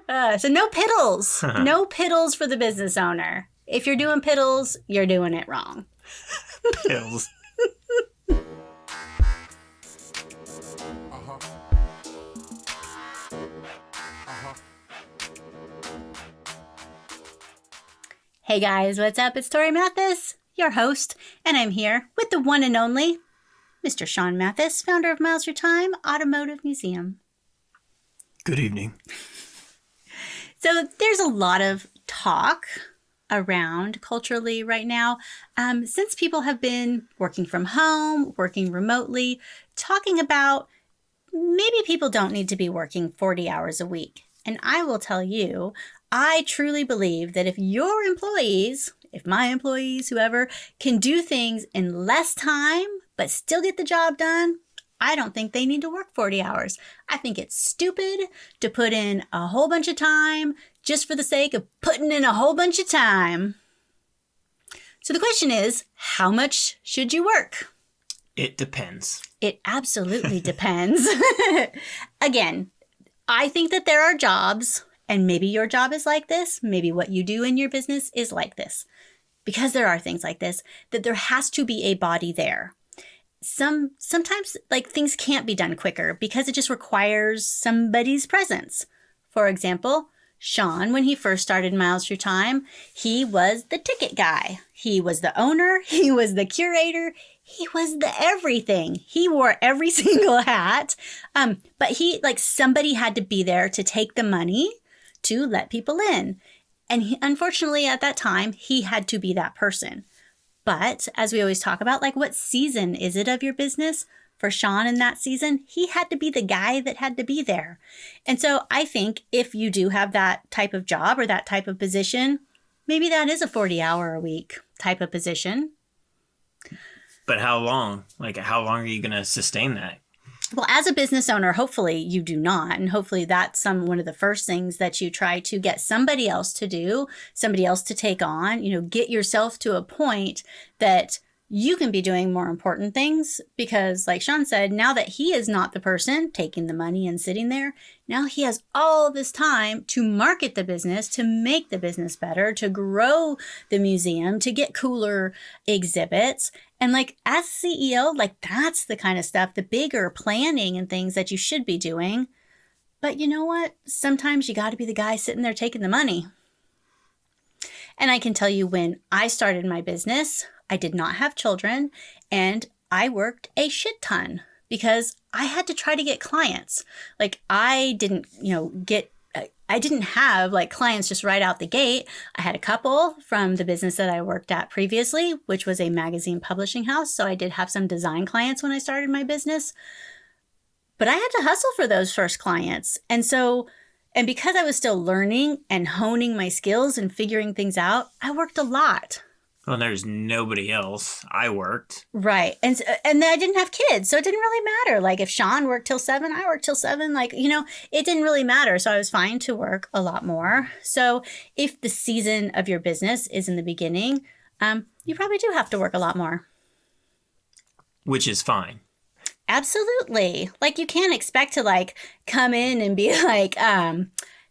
So no piddles. No piddles for the business owner. If you're doing piddles, you're doing it wrong. Pills. Hey guys, what's up? It's Torie Mathis, your host, and I'm here with the one and only Mr. Sean Mathis, founder of Miles Your Time Automotive Museum. Good evening. So there's a lot of talk around culturally right now, since people have been working from home, working remotely, talking about maybe people don't need to be working 40 hours a week. And I will tell you, I truly believe that if your employees, if my employees, whoever, can do things in less time, but still get the job done, I don't think they need to work 40 hours. I think it's stupid to put in a whole bunch of time just for the sake of putting in a whole bunch of time. So the question is, how much should you work? It depends. It absolutely depends. Again, I think that there are jobs, and maybe your job is like this, maybe what you do in your business is like this, because there are things like this, that there has to be a body there. Sometimes like things can't be done quicker because it just requires somebody's presence. For example, Sean, when he first started Miles Your Time, he was the ticket guy. He was the owner. He was the curator. He was the everything. He wore every single hat. But somebody had to be there to take the money to let people in. And unfortunately, at that time, he had to be that person. But as we always talk about, like, what season is it of your business? For Sean in that season, he had to be the guy that had to be there. And so I think if you do have that type of job or that type of position, maybe that is a 40-hour-a-week type of position. But how long? Like, how long are you going to sustain that? Well, as a business owner, hopefully you do not. And hopefully that's one of the first things that you try to get somebody else to do, somebody else to take on, get yourself to a point that you can be doing more important things, because like Sean said, now that he is not the person taking the money and sitting there, now he has all this time to market the business, to make the business better, to grow the museum, to get cooler exhibits. And like as CEO, like that's the kind of stuff, the bigger planning and things that you should be doing. But you know what? Sometimes you got to be the guy sitting there taking the money. And I can tell you, when I started my business, I did not have children, and I worked a shit ton because I had to try to get clients. Like I didn't have like clients just right out the gate. I had a couple from the business that I worked at previously, which was a magazine publishing house. So I did have some design clients when I started my business, but I had to hustle for those first clients. And because I was still learning and honing my skills and figuring things out, I worked a lot. Well, there's nobody else. I worked. Right. And then I didn't have kids, so it didn't really matter. Like if Sean worked till 7, I worked till 7. It didn't really matter. So I was fine to work a lot more. So if the season of your business is in the beginning, you probably do have to work a lot more. Which is fine. Absolutely. Like you can't expect to come in and be like,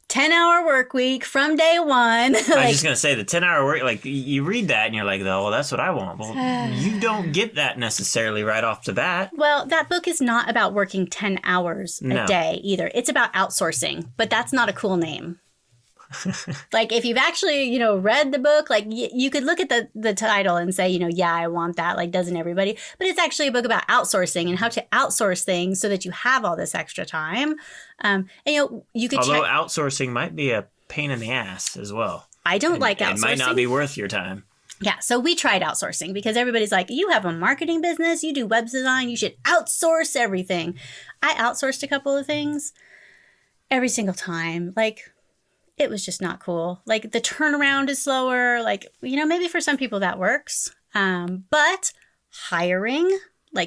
10-hour work week from day one. I was just going to say the 10-hour work, you read that and you're like, oh, well, that's what I want. Well, you don't get that necessarily right off the bat. Well, that book is not about working 10 hours a day either. It's about outsourcing, but that's not a cool name. If you've actually, read the book, you could look at the title and say, yeah, I want that. Doesn't everybody? But it's actually a book about outsourcing and how to outsource things so that you have all this extra time. And you could Although outsourcing might be a pain in the ass as well. I don't like outsourcing. It might not be worth your time. Yeah, so we tried outsourcing because everybody's like, you have a marketing business, you do web design, you should outsource everything. I outsourced a couple of things every single time. It was just not cool. The turnaround is slower. Maybe for some people that works. But hiring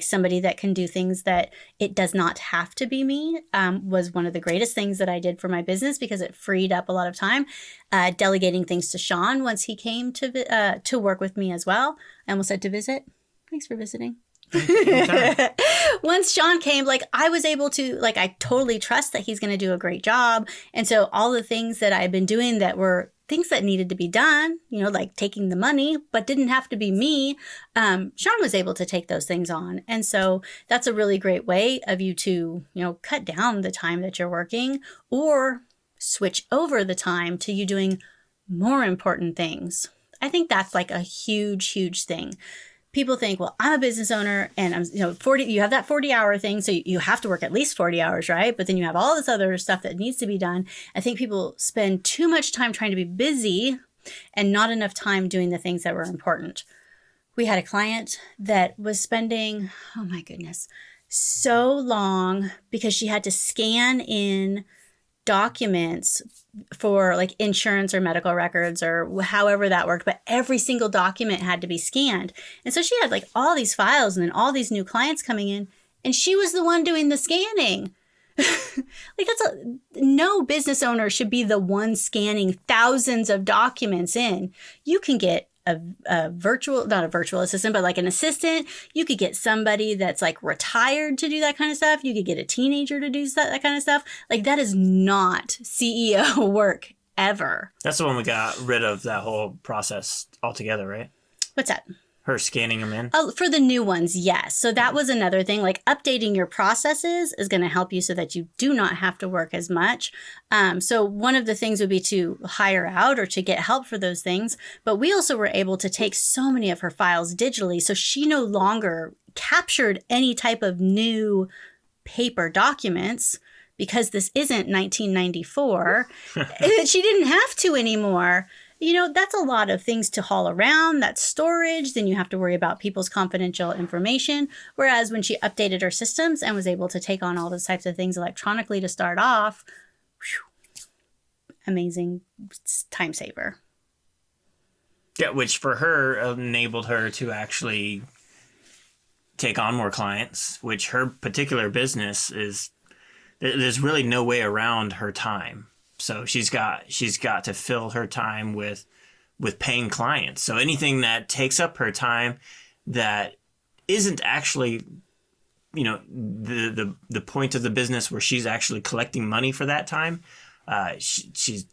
somebody that can do things that it does not have to be me was one of the greatest things that I did for my business because it freed up a lot of time. Delegating things to Sean once he came to work with me as well. I almost said to visit. Thanks for visiting. Anytime. Once Sean came, like I was able to, like I totally trust that he's going to do a great job. And so all the things that I've been doing that were things that needed to be done, you know, like taking the money, but didn't have to be me, Sean was able to take those things on. And so that's a really great way of you to, you know, cut down the time that you're working or switch over the time to you doing more important things. I think that's like a huge, huge thing. People think, well, I'm a business owner and I'm, you know, 40, you have that 40-hour thing. So you have to work at least 40 hours, right? But then you have all this other stuff that needs to be done. I think people spend too much time trying to be busy and not enough time doing the things that were important. We had a client that was spending, oh my goodness, so long because she had to scan in documents for like insurance or medical records or however that worked, but every single document had to be scanned. And so she had like all these files and then all these new clients coming in and she was the one doing the scanning. Like no business owner should be the one scanning thousands of documents in. You can get a virtual, not a virtual assistant, but like an assistant. You could get somebody that's like retired to do that kind of stuff. You could get a teenager to do that kind of stuff. Like that is not CEO work ever. That's the one we got rid of that whole process altogether, right? What's that? Her scanning them in? Oh, for the new ones, yes. So that was another thing. Like updating your processes is going to help you so that you do not have to work as much. So one of the things would be to hire out or to get help for those things. But we also were able to take so many of her files digitally. So she no longer captured any type of new paper documents because this isn't 1994. She didn't have to anymore. You know, that's a lot of things to haul around. That's storage. Then you have to worry about people's confidential information. Whereas when she updated her systems and was able to take on all those types of things electronically to start off, whew, amazing time saver. Yeah, which for her enabled her to actually take on more clients, which her particular business is, there's really no way around her time. So she's got to fill her time with paying clients. So anything that takes up her time that isn't actually, you know, the point of the business where she's actually collecting money for that time, she's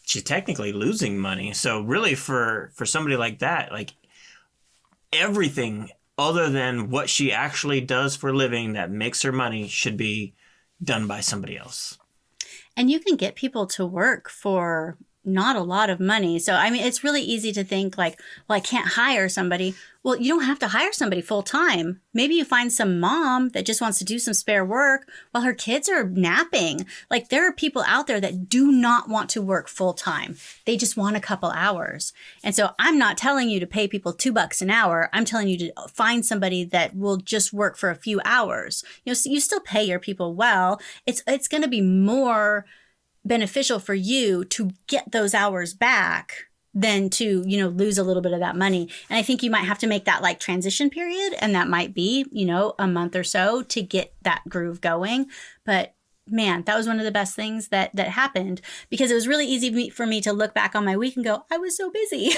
technically losing money. So really for somebody like that, like everything other than what she actually does for a living that makes her money should be done by somebody else. And you can get people to work for not a lot of money. So, I mean, it's really easy to think like, well, I can't hire somebody. Well, you don't have to hire somebody full time. Maybe you find some mom that just wants to do some spare work while her kids are napping. Like there are people out there that do not want to work full time. They just want a couple hours. And so I'm not telling you to pay people $2 an hour. I'm telling you to find somebody that will just work for a few hours. You know, so you still pay your people well. It's going to be more beneficial for you to get those hours back than to, you know, lose a little bit of that money. And I think you might have to make that like transition period. And that might be, you know, a month or so to get that groove going. But man, that was one of the best things that happened because it was really easy for me to look back on my week and go, I was so busy.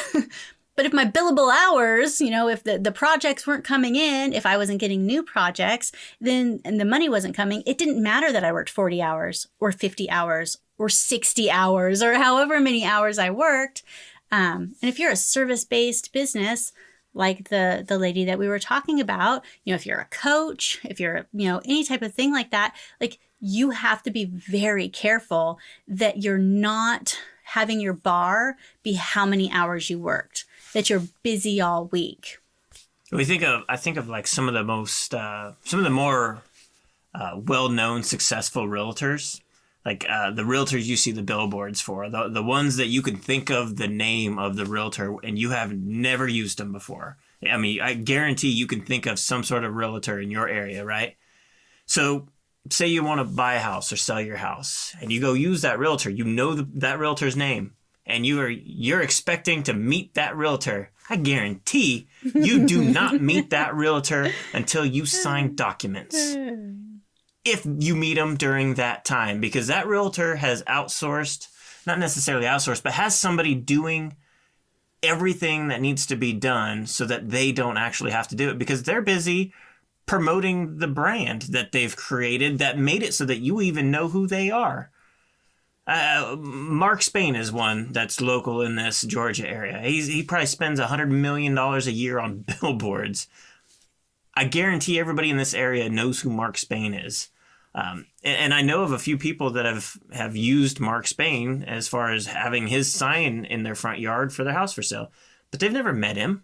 But if my billable hours, you know, if the projects weren't coming in, if I wasn't getting new projects, then and the money wasn't coming, it didn't matter that I worked 40 hours or 50 hours or 60 hours or however many hours I worked. And if you're a service-based business, like the lady that we were talking about, you know, if you're a coach, if you're, you know, any type of thing like that, like you have to be very careful that you're not having your bar be how many hours you worked, that you're busy all week. I think of like some of the more well-known successful realtors. Like the realtors you see the billboards for, the ones that you can think of the name of the realtor and you have never used them before. I mean, I guarantee you can think of some sort of realtor in your area, right? So say you want to buy a house or sell your house and you go use that realtor, you know that realtor's name and you're expecting to meet that realtor. I guarantee you do not meet that realtor until you sign documents. If you meet them during that time, because that realtor has outsourced, not necessarily outsourced, but has somebody doing everything that needs to be done so that they don't actually have to do it because they're busy promoting the brand that they've created that made it so that you even know who they are. Mark Spain is one that's local in this Georgia area. He probably spends $100 million a year on billboards. I guarantee everybody in this area knows who Mark Spain is. And I know of a few people that have used Mark Spain as far as having his sign in their front yard for their house for sale, but they've never met him.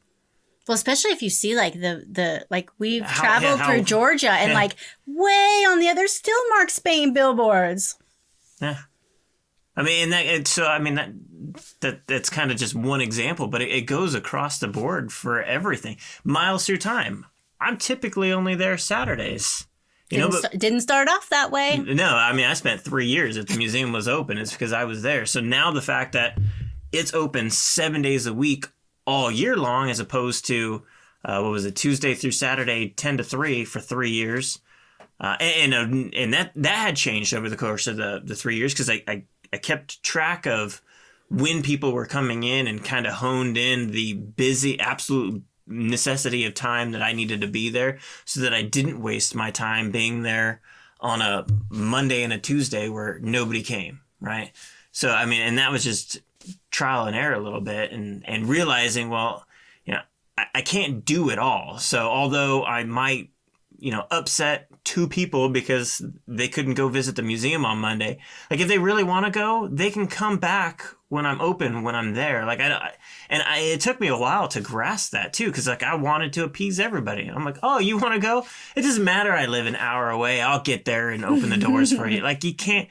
Well, especially if you see like the like we've traveled through Georgia and like way on the other still Mark Spain billboards. Yeah. I mean, that's kind of just one example, but it goes across the board for everything. Miles through time. I'm typically only there Saturdays. Didn't start off that way. No, I mean, I spent 3 years if the museum was open. It's because I was there. So now the fact that it's open 7 days a week all year long, as opposed to, Tuesday through Saturday, 10 to 3 for 3 years. And that had changed over the course of the 3 years because I kept track of when people were coming in and kind of honed in the busy, absolute necessity of time that I needed to be there so that I didn't waste my time being there on a Monday and a Tuesday where nobody came, right? So, I mean, and that was just trial and error a little bit and realizing, well, I can't do it all. So although I might, upset 2 people because they couldn't go visit the museum on Monday, like if they really want to go, they can come back when I'm open, when I'm there. Like it took me a while to grasp that too, because like I wanted to appease everybody. I'm like, oh, you want to go? It doesn't matter. I live an hour away. I'll get there and open the doors for you. Like you can't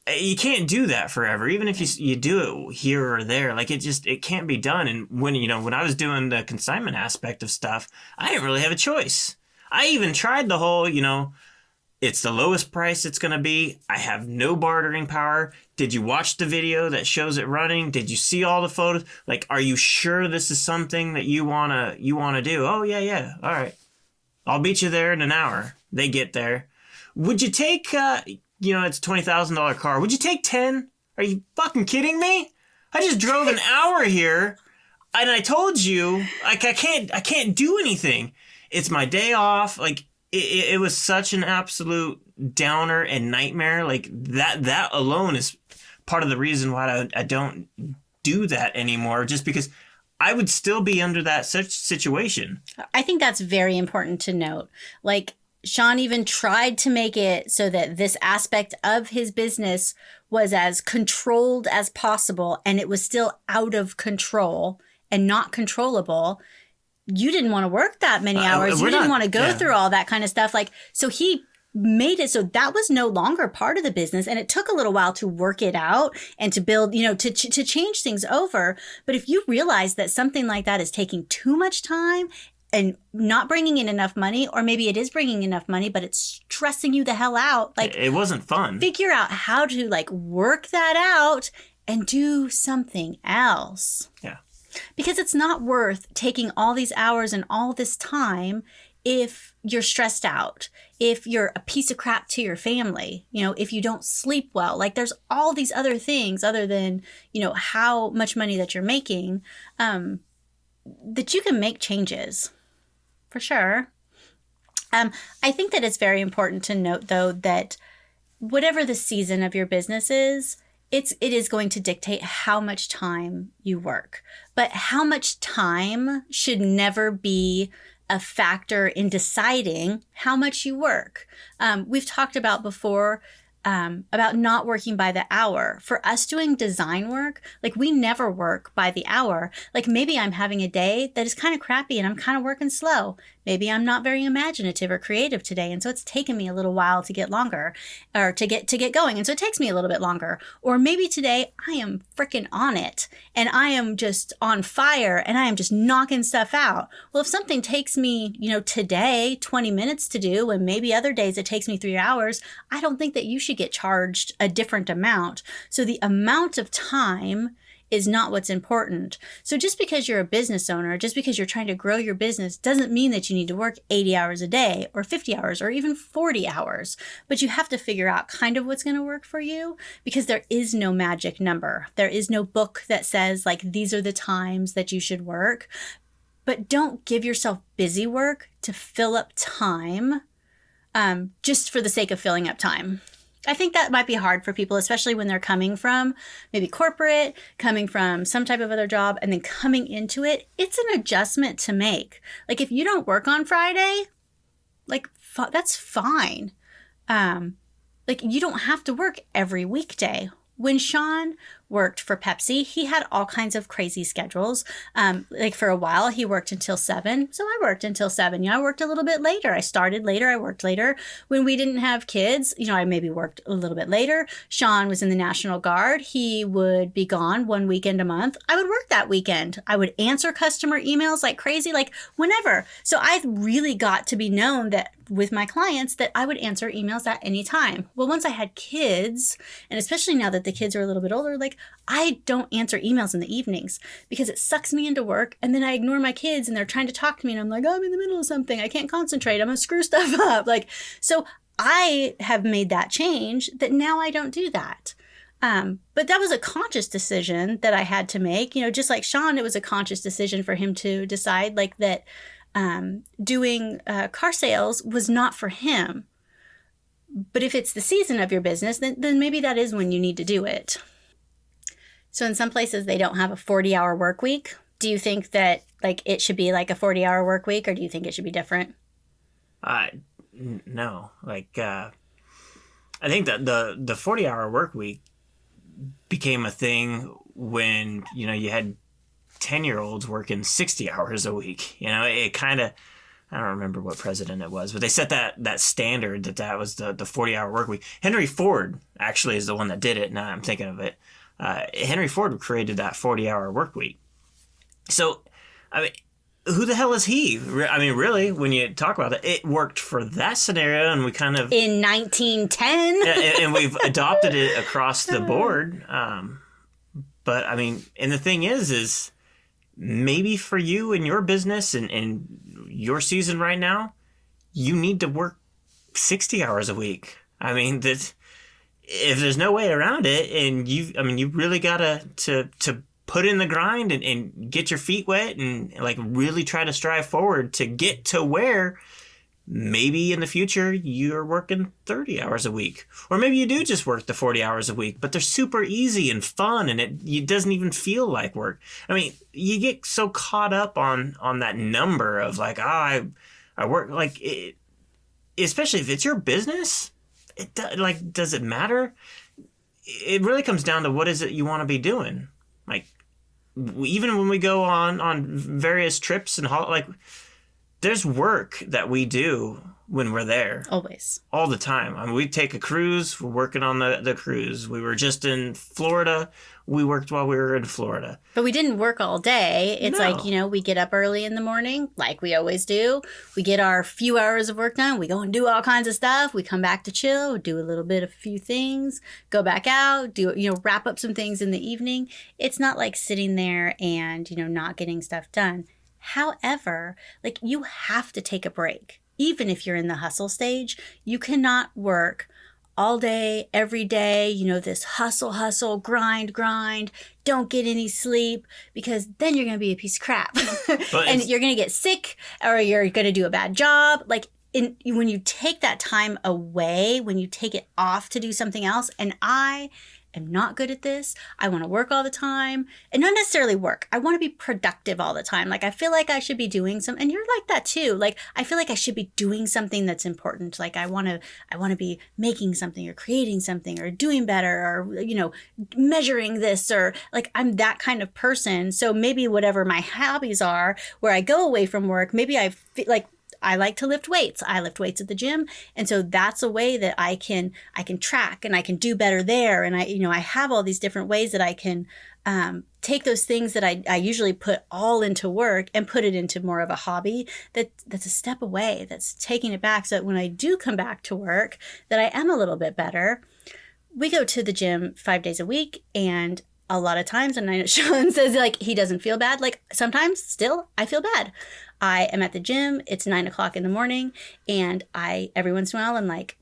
do that forever. Even if you do it here or there, like it can't be done. And when I was doing the consignment aspect of stuff, I didn't really have a choice. I even tried the whole, it's the lowest price it's going to be. I have no bartering power. Did you watch the video that shows it running? Did you see all the photos? Like, are you sure this is something that you want to do? Oh, yeah. All right. I'll meet you there in an hour. They get there. Would you take, it's a $20,000 car. Would you take 10? Are you fucking kidding me? I just drove an hour here and I told you, like, I can't do anything. It's my day off. Like, it was such an absolute downer and nightmare. Like, that alone is part of the reason why I don't do that anymore, just because I would still be under that such situation. I think that's very important to note. Like, Sean even tried to make it so that this aspect of his business was as controlled as possible, and it was still out of control and not controllable. You didn't want to work that many hours. You didn't want to go through all that kind of stuff. Like, so he made it so that was no longer part of the business. And it took a little while to work it out and to build, to change things over. But if you realize that something like that is taking too much time and not bringing in enough money, or maybe it is bringing enough money, but it's stressing you the hell out. Like, it wasn't fun. Figure out how to work that out and do something else. Yeah. Because it's not worth taking all these hours and all this time if you're stressed out, if you're a piece of crap to your family, if you don't sleep well. Like, there's all these other things other than, how much money that you're making, that you can make changes for sure. I think that it's very important to note, though, that whatever the season of your business is, it is going to dictate how much time you work. But how much time should never be a factor in deciding how much you work. We've talked about before about not working by the hour. For us doing design work, like, we never work by the hour. Like, maybe I'm having a day that is kind of crappy and I'm kind of working slow. Maybe I'm not very imaginative or creative today, and so it's taken me a little while to get longer, or to get going, and so it takes me a little bit longer. Or maybe today I am freaking on it and I am just on fire and I am just knocking stuff out. Well, if something takes me, today 20 minutes to do, and maybe other days it takes me 3 hours, I don't think that you should get charged a different amount. So the amount of time is not what's important. So just because you're a business owner, just because you're trying to grow your business, doesn't mean that you need to work 80 hours a day or 50 hours or even 40 hours. But you have to figure out kind of what's going to work for you, because there is no magic number. There is no book that says, like, these are the times that you should work. but don't give yourself busy work to fill up time just for the sake of filling up time. I think that might be hard for people, especially when they're coming from maybe corporate, coming from some type of other job, and then coming into it. It's an adjustment to make. Like if you don't work on Friday, like that's fine. Like you don't have to work every weekday. When Sean worked for Pepsi, he had all kinds of crazy schedules. Like for a while, he worked until 7. So I worked until 7. I worked a little bit later. I started later. I worked later. When we didn't have kids, I maybe worked a little bit later. Sean was in the National Guard. He would be gone one weekend a month. I would work that weekend. I would answer customer emails like crazy, like whenever. So I really got to be known that with my clients that I would answer emails at any time. Well, once I had kids, and especially now that the kids are a little bit older, like I don't answer emails in the evenings because it sucks me into work. And then I ignore my kids and they're trying to talk to me and I'm like, oh, I'm in the middle of something. I can't concentrate. I'm going to screw stuff up. So I have made that change that now I don't do that. But that was a conscious decision that I had to make, just like Sean, it was a conscious decision for him to decide like that doing car sales was not for him. But if it's the season of your business, then maybe that is when you need to do it. So in some places, they don't have a 40-hour work week. Do you think that like it should be like a 40-hour work week, or do you think it should be different? No. I think that the 40-hour work week became a thing when, you had 10-year-olds working 60 hours a week. It kind of, I don't remember what president it was, but they set that standard that was the 40-hour work week. Henry Ford actually is the one that did it. Now I'm thinking of it. Henry Ford created that 40-hour work week. So, who the hell is he? Really, when you talk about it, it worked for that scenario, and we kind of in 1910, and we've adopted it across the board. But and the thing is maybe for you and your business and your season right now, you need to work 60 hours a week. If there's no way around it, and you really gotta to put in the grind and get your feet wet and like really try to strive forward to get to where maybe in the future you're working 30 hours a week, or maybe you do just work the 40 hours a week, but they're super easy and fun, and it doesn't even feel like work. You get so caught up on that number of like, I work like it, especially if it's your business. Does it matter? It really comes down to what is it you want to be doing. Like, even when we go on various trips and there's work that we do when we're there. Always. All the time. We take a cruise. We're working on the cruise. We were just in Florida. We worked while we were in Florida. But we didn't work all day. It's we get up early in the morning, like we always do. We get our few hours of work done. We go and do all kinds of stuff. We come back to chill, do a little bit of a few things, go back out, wrap up some things in the evening. It's not like sitting there and, not getting stuff done. However, you have to take a break. Even if you're in the hustle stage, you cannot work all day, every day, this hustle, grind, don't get any sleep, because then you're going to be a piece of crap. And you're going to get sick, or you're going to do a bad job. When you take that time away, when you take it off to do something else, and I am not good at this. I want to work all the time, and not necessarily work. I want to be productive all the time. I feel like I should be doing some, and you're like that too. I feel like I should be doing something that's important. I want to be making something or creating something or doing better or, measuring this, or I'm that kind of person. So maybe whatever my hobbies are, where I go away from work, maybe I feel I like to lift weights. I lift weights at the gym. And so that's a way that I can track and I can do better there. And I have all these different ways that I can take those things that I usually put all into work and put it into more of a hobby that's a step away, that's taking it back, so that when I do come back to work, that I am a little bit better. We go to the gym 5 days a week, and a lot of times, and I know Sean says he doesn't feel bad. Sometimes still I feel bad. I am at the gym. It's 9:00 in the morning, and every once in a while I'm like,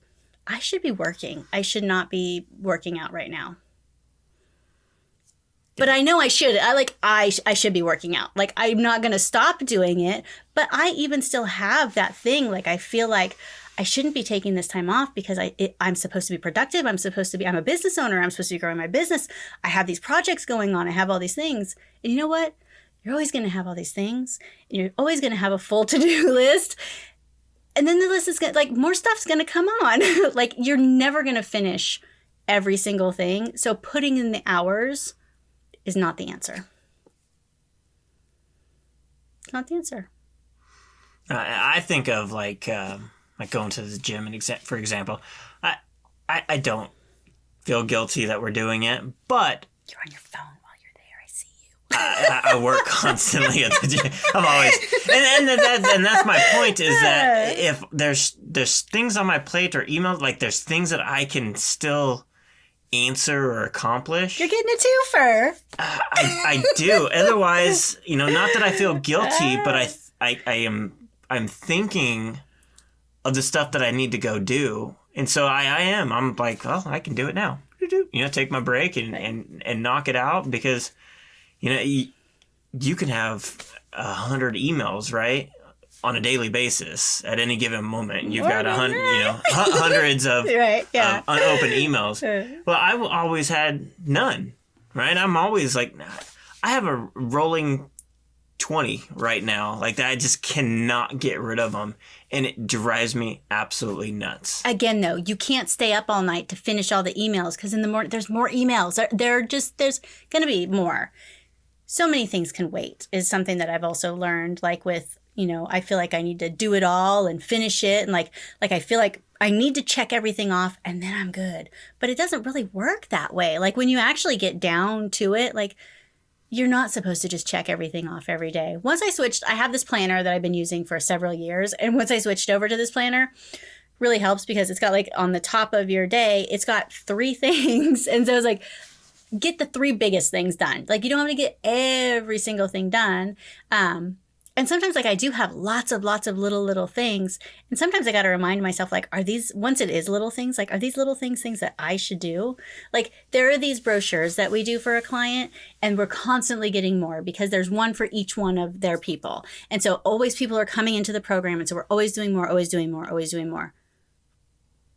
I should be working. I should not be working out right now. But I know I should. I should be working out. Like, I'm not going to stop doing it. But I even still have that thing. Like, I feel like I shouldn't be taking this time off because I'm supposed to be productive. I'm a business owner. I'm supposed to be growing my business. I have these projects going on. I have all these things. And you know what? You're always going to have all these things. And you're always going to have a full to-do list. And then the list is going to, like, more stuff's going to come on. Like, you're never going to finish every single thing. So putting in the hours is not the answer. It's not the answer. I think of like going to the gym, for example. I don't feel guilty that we're doing it, but you're on your phone while you're there. I see you. I work constantly at the gym. I'm always, and that's my point, is that if there's things on my plate or emails, like there's things that I can still answer or accomplish. You're getting a twofer. I do. Otherwise, not that I feel guilty, but I'm thinking of the stuff that I need to go do. And so I'm like, well, I can do it now. Take my break and knock it out, because, you can have 100 emails, right? On a daily basis at any given moment. You've got hundreds of right, yeah. Unopened emails. Well, I always had none, right? I'm always like, I have a rolling 20 right now. Like, that, I just cannot get rid of them. And it drives me absolutely nuts. Again, though, you can't stay up all night to finish all the emails, because in the morning there's more emails. There's going to be more. So many things can wait is something that I've also learned, like with, I feel like I need to do it all and finish it. And like I feel like I need to check everything off and then I'm good. But it doesn't really work that way. Like, when you actually get down to it, like, you're not supposed to just check everything off every day. I have this planner that I've been using for several years. And once I switched over to this planner, really helps, because it's got, like, on the top of your day, it's got 3 things. And so it's like, get the 3 biggest things done. Like, you don't have to get every single thing done. And sometimes, like, I do have lots of little things. And sometimes I got to remind myself, like, once it is little things, like, are these little things that I should do? Like, there are these brochures that we do for a client, and we're constantly getting more, because there's one for each one of their people. And so always people are coming into the program. And so we're always doing more, always doing more, always doing more.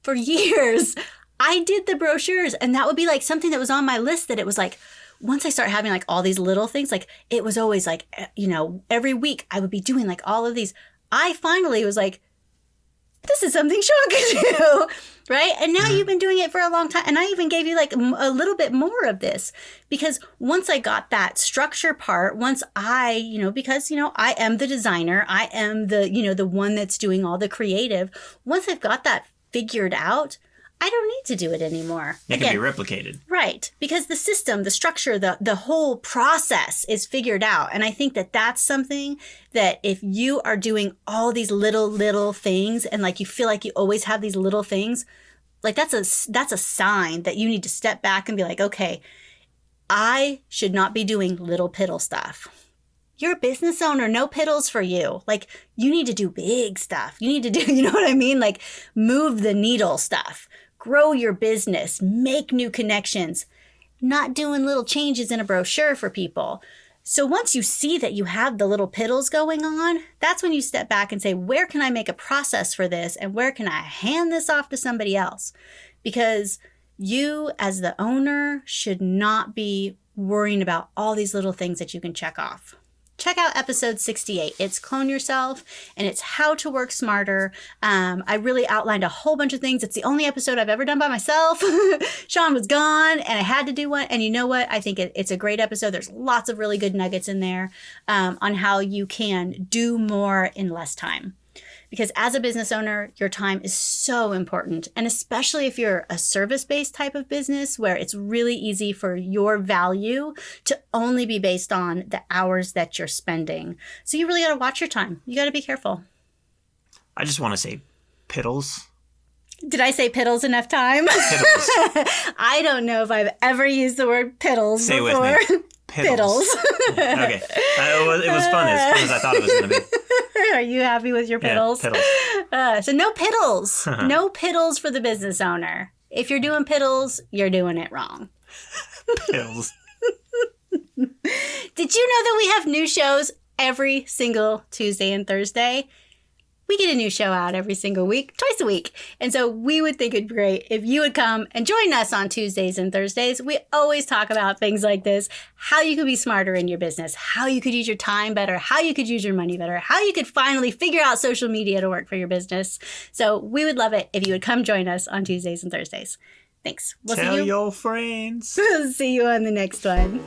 For years, I did the brochures, and that would be like something that was on my list, that it was like, once I start having like all these little things, like, it was always like, every week I would be doing like all of these. I finally was like, this is something Sean can do, right? And now you've been doing it for a long time. And I even gave you like a little bit more of this, because once I got that structure part, once because I am the designer, I am the one that's doing all the creative. Once I've got that figured out, I don't need to do it anymore. It can be replicated. Right. Because the system, the structure, the whole process is figured out. And I think that that's something that if you are doing all these little things, and like you feel like you always have these little things, like that's a sign that you need to step back and be like, okay, I should not be doing little piddle stuff. You're a business owner, no piddles for you. Like, you need to do big stuff. You need to do, you know what I mean? Like, move the needle stuff. Grow your business, make new connections, not doing little changes in a brochure for people. So once you see that you have the little piddles going on, that's when you step back and say, where can I make a process for this? And where can I hand this off to somebody else? Because you, as the owner, should not be worrying about all these little things that you can check off. Check out episode 68. It's Clone Yourself, and it's how to work smarter. I really outlined a whole bunch of things. It's the only episode I've ever done by myself. Sean was gone, and I had to do one. And you know what? I think it's a great episode. There's lots of really good nuggets in there on how you can do more in less time. Because as a business owner, your time is so important. And especially if you're a service-based type of business, where it's really easy for your value to only be based on the hours that you're spending. So you really got to watch your time. You got to be careful. I just want to say piddles. Did I say piddles enough time? Piddles. I don't know if I've ever used the word piddles Say before. With me. Piddles. Okay. It was fun as I thought it was going to be. Are you happy with your piddles? Yeah, piddles. So no piddles. No piddles for the business owner. If you're doing piddles, you're doing it wrong. Piddles. Did you know that we have new shows every single Tuesday and Thursday? We get a new show out every single week, twice a week. And so we would think it'd be great if you would come and join us on Tuesdays and Thursdays. We always talk about things like this, how you could be smarter in your business, how you could use your time better, how you could use your money better, how you could finally figure out social media to work for your business. So we would love it if you would come join us on Tuesdays and Thursdays. Thanks. We'll Tell see you. your friends. See you on the next one.